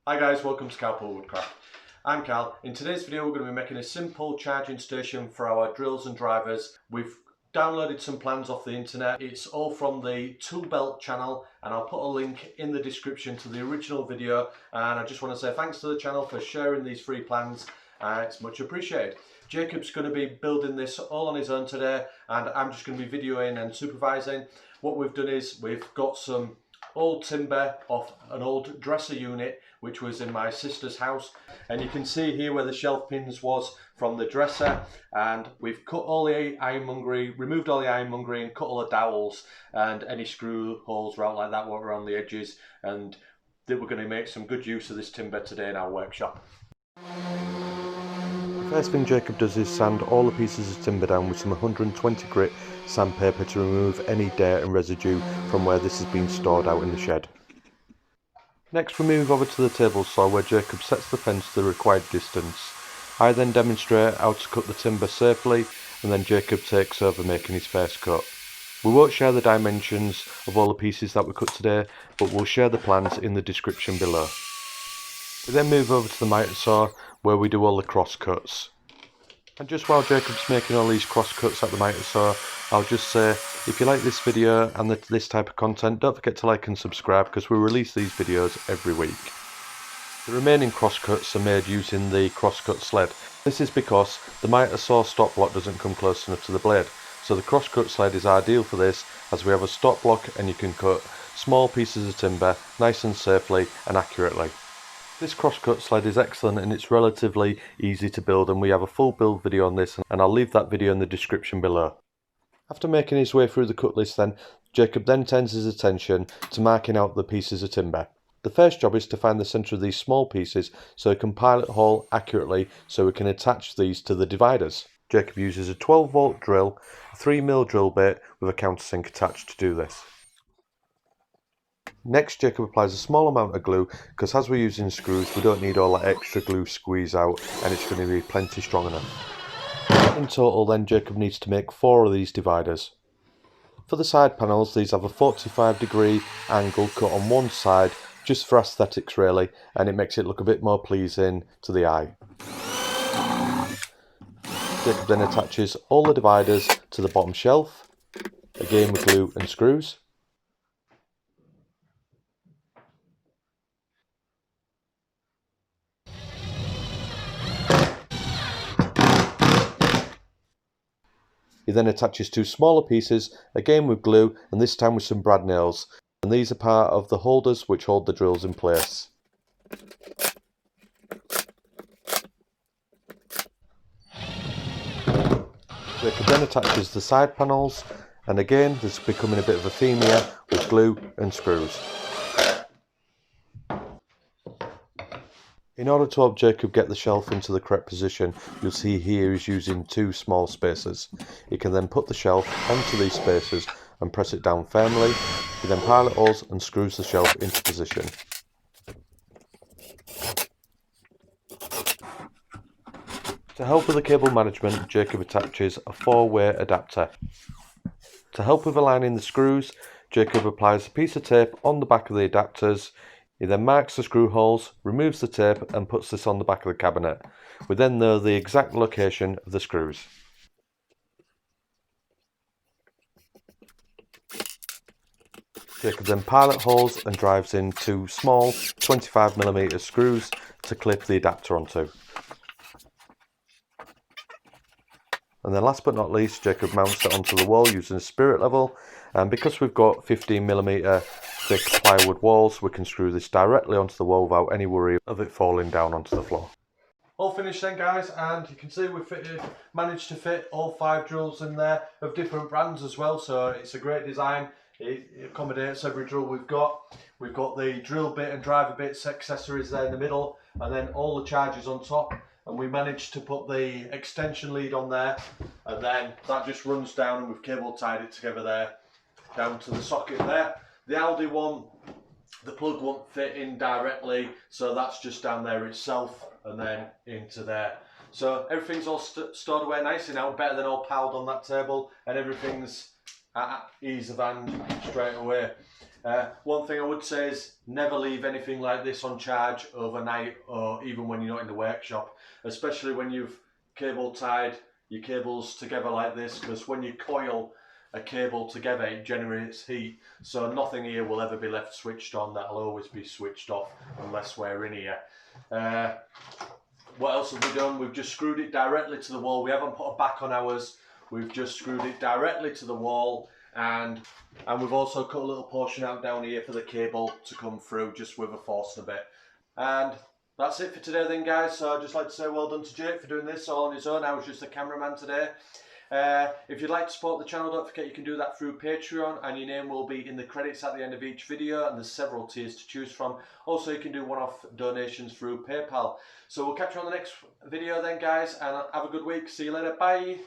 Hi guys, welcome to Karlpopewoodcraft. I'm Karl. In today's video we're going to be making a simple charging station for our drills and drivers. We've downloaded some plans off the internet. It's all from the Tool Belt channel and I'll put a link in the description to the original video, and I just want to say thanks to the channel for sharing these free plans. It's much appreciated. Jakob's going to be building this all on his own today and I'm just going to be videoing and supervising. What we've done is we've got some old timber off an old dresser unit which was in my sister's house, and you can see here where the shelf pins was from the dresser, and we've cut all the ironmongery, removed all the ironmongery and cut all the dowels and any screw holes right like that what were on the edges, and we're going to make some good use of this timber today in our workshop. The first thing Jacob does is sand all the pieces of timber down with some 120 grit sandpaper to remove any dirt and residue from where this has been stored out in the shed. Next we move over to the table saw where Jacob sets the fence to the required distance. I then demonstrate how to cut the timber safely, and then Jacob takes over making his first cut. We won't share the dimensions of all the pieces that we cut today, but we'll share the plans in the description below. We then move over to the miter saw where we do all the cross cuts. And just while Jacob's making all these cross cuts at the miter saw, I'll just say, if you like this video and this type of content, don't forget to like and subscribe because we release these videos every week. The remaining cross cuts are made using the crosscut sled. This is because the miter saw stop block doesn't come close enough to the blade, so the crosscut sled is ideal for this, as we have a stop block and you can cut small pieces of timber nice and safely and accurately. This crosscut sled is excellent and it's relatively easy to build, and we have a full build video on this and I'll leave that video in the description below. After making his way through the cut list then, Jacob then turns his attention to marking out the pieces of timber. The first job is to find the centre of these small pieces so he can pilot hole accurately so we can attach these to the dividers. Jacob uses a 12 volt drill, a 3mm drill bit with a countersink attached to do this. Next, Jacob applies a small amount of glue because as we're using screws we don't need all that extra glue squeeze out, and it's going to be plenty strong enough. In total then Jacob needs to make 4 of these dividers. For the side panels, these have a 45-degree angle cut on one side just for aesthetics really, and it makes it look a bit more pleasing to the eye. Jacob then attaches all the dividers to the bottom shelf, again with glue and screws. He then attaches 2 smaller pieces, again with glue and this time with some brad nails, and these are part of the holders which hold the drills in place. Jacob then attaches the side panels, and again this is becoming a bit of a theme here with glue and screws. In order to help Jacob get the shelf into the correct position, you'll see here he's using 2 small spacers. He can then put the shelf onto these spacers and press it down firmly. He then pilot holes and screws the shelf into position. To help with the cable management, Jacob attaches a 4-way adapter. To help with aligning the screws, Jacob applies a piece of tape on the back of the adapters. He then marks the screw holes, removes the tape and puts this on the back of the cabinet. We then know the exact location of the screws. Jacob then pilot holes and drives in 2 small 25mm screws to clip the adapter onto. And then last but not least, Jacob mounts it onto the wall using a spirit level, and because we've got 15mm thick plywood walls, we can screw this directly onto the wall without any worry of it falling down onto the floor. All finished then guys, and you can see we've managed to fit all 5 drills in there of different brands as well, so it's a great design. It accommodates every drill we've got. We've got the drill bit and driver bits accessories there in the middle, and then all the charges on top, and we managed to put the extension lead on there, and then that just runs down and we've cable tied it together there down to the socket there. The Aldi one, the plug won't fit in directly, so that's just down there itself and then into there. So everything's all stored away nicely now, better than all piled on that table, and everything's at ease of hand straight away. One thing I would say is never leave anything like this on charge overnight or even when you're not in the workshop, especially when you've cable tied your cables together like this, because when you coil a cable together it generates heat, so nothing here will ever be left switched on. That'll always be switched off unless we're in here. What else have we done? We've just screwed it directly to the wall. We haven't put a back on ours, we've just screwed it directly to the wall, and we've also cut a little portion out down here for the cable to come through just with a Forstner bit. And that's it for today then, guys. So I'd just like to say well done to Jake for doing this all on his own. I was just the cameraman today. If you'd like to support the channel, don't forget you can do that through Patreon, and your name will be in the credits at the end of each video, and there's several tiers to choose from. Also, you can do one-off donations through PayPal. So we'll catch you on the next video then, guys, and have a good week. See you later. Bye.